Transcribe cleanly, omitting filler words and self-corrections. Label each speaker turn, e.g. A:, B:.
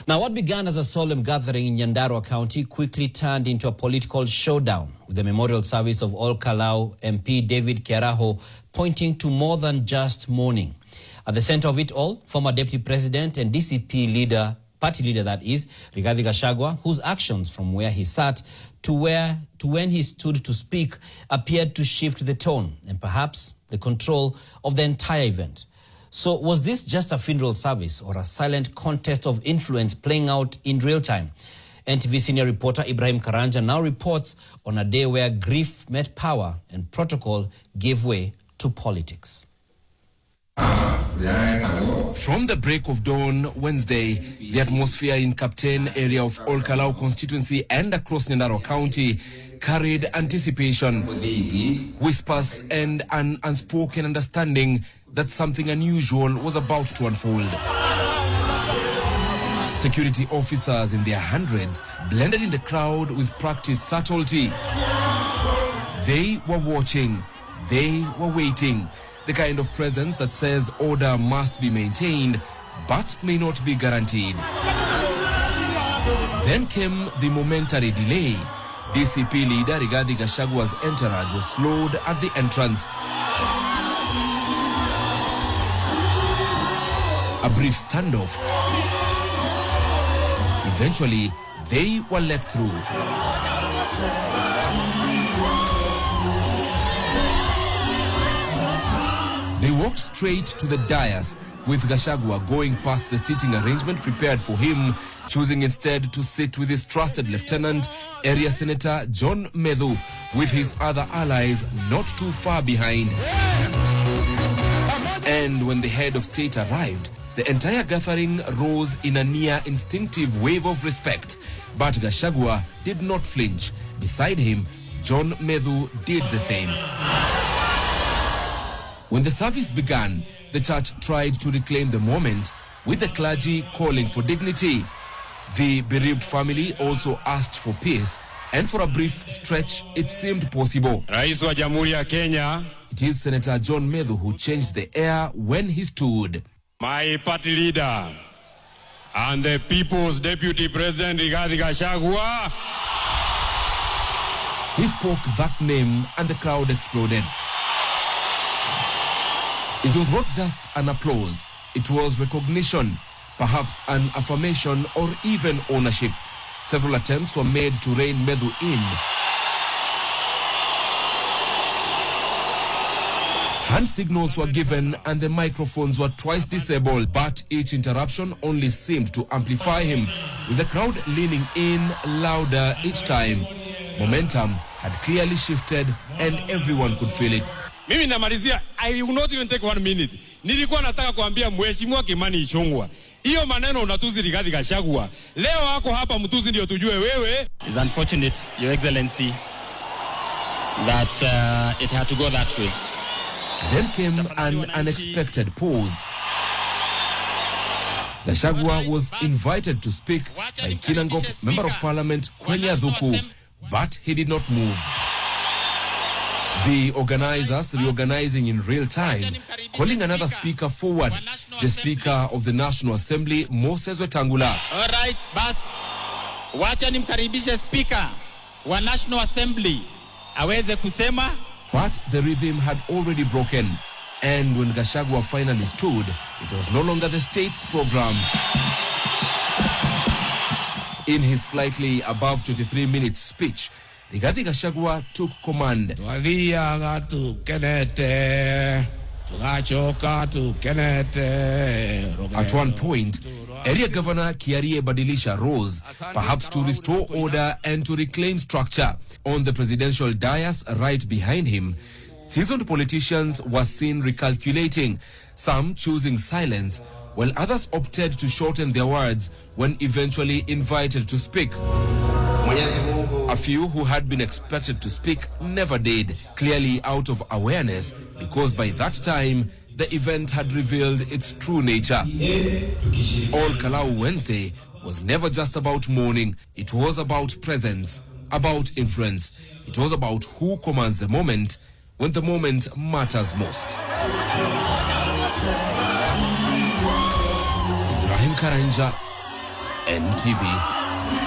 A: Now, what began as a solemn gathering in Nyandarua County quickly turned into a political showdown, with the memorial service of Olkalou MP David Kiaraho pointing to more than just mourning. At the center of it all, former Deputy President and DCP leader, party leader that is, Rigathi Gachagua, whose actions from where he sat to when he stood to speak appeared to shift the tone and perhaps the control of the entire event. So was this just a funeral service or a silent contest of influence playing out in real time? NTV senior reporter Ibrahim Karanja now reports on a day where grief met power and protocol gave way to politics.
B: From the break of dawn Wednesday, the atmosphere in Captain area of Olkalou constituency and across Nyandarua County carried anticipation, whispers and an unspoken understanding that something unusual was about to unfold. Security officers in their hundreds blended in the crowd with practiced subtlety. They were watching, they were waiting. The kind of presence that says order must be maintained, but may not be guaranteed. Then came the momentary delay. DCP leader Rigathi Gachagua's entourage was slowed at the entrance. A brief standoff. Eventually, they were let through. They walked straight to the dais, with Gachagua going past the seating arrangement prepared for him, choosing instead to sit with his trusted lieutenant, Area Senator John Methu, with his other allies not too far behind. And when the head of state arrived, the entire gathering rose in a near instinctive wave of respect. But Gachagua did not flinch. Beside him, John Methu did the same. When the service began, the church tried to reclaim the moment, with the clergy calling for dignity. The bereaved family also asked for peace, and for a brief stretch, it seemed possible.
C: Rais wa Jamhuri ya Kenya.
B: It is Senator John Methu who changed the air when he stood.
C: My party leader and the People's Deputy President Rigathi Gachagua.
B: He spoke that name and the crowd exploded. It was not just an applause, it was recognition, perhaps an affirmation or even ownership. Several attempts were made to rein Methu in. Hand signals were given and the microphones were twice disabled, but each interruption only seemed to amplify him, with the crowd leaning in louder each time. Momentum had clearly shifted and everyone could feel it.
C: Mimi namalizia, I will not even take 1 minute. Nilikuwa nataka kuambia Mheshimiwa Kimani Ichung'wah, hiyo maneno unatuzi Rigathi Gachagua. Leo wako hapa mtuzi ndio tujue wewe.
D: It's unfortunate, Your Excellency, that it had to go that way.
B: Then came an unexpected pause. Gachagua was invited to speak by Kinangop, Member of Parliament Kwenya Dhuku, but he did not move. The organizers reorganizing in real time, calling another speaker forward, the Speaker of the National Assembly, Moses Wetangula.
D: All right, bas. Wacha nimkaribishe Speaker wa National Assembly aweze kusema.
B: But the rhythm had already broken, and when Gachagua finally stood, it was no longer the state's program. In his slightly above 23-minute speech, Rigathi Gachagua took command. At one point, Area Governor Kiarie Badilisha rose, perhaps to restore order and to reclaim structure. On the presidential dais right behind him, seasoned politicians were seen recalculating, some choosing silence, while others opted to shorten their words when eventually invited to speak. A few who had been expected to speak never did, clearly out of awareness, because by that time, the event had revealed its true nature. Olkalou Wednesday was never just about mourning. It was about presence, about influence. It was about who commands the moment when the moment matters most. Ibrahim Karanja, NTV.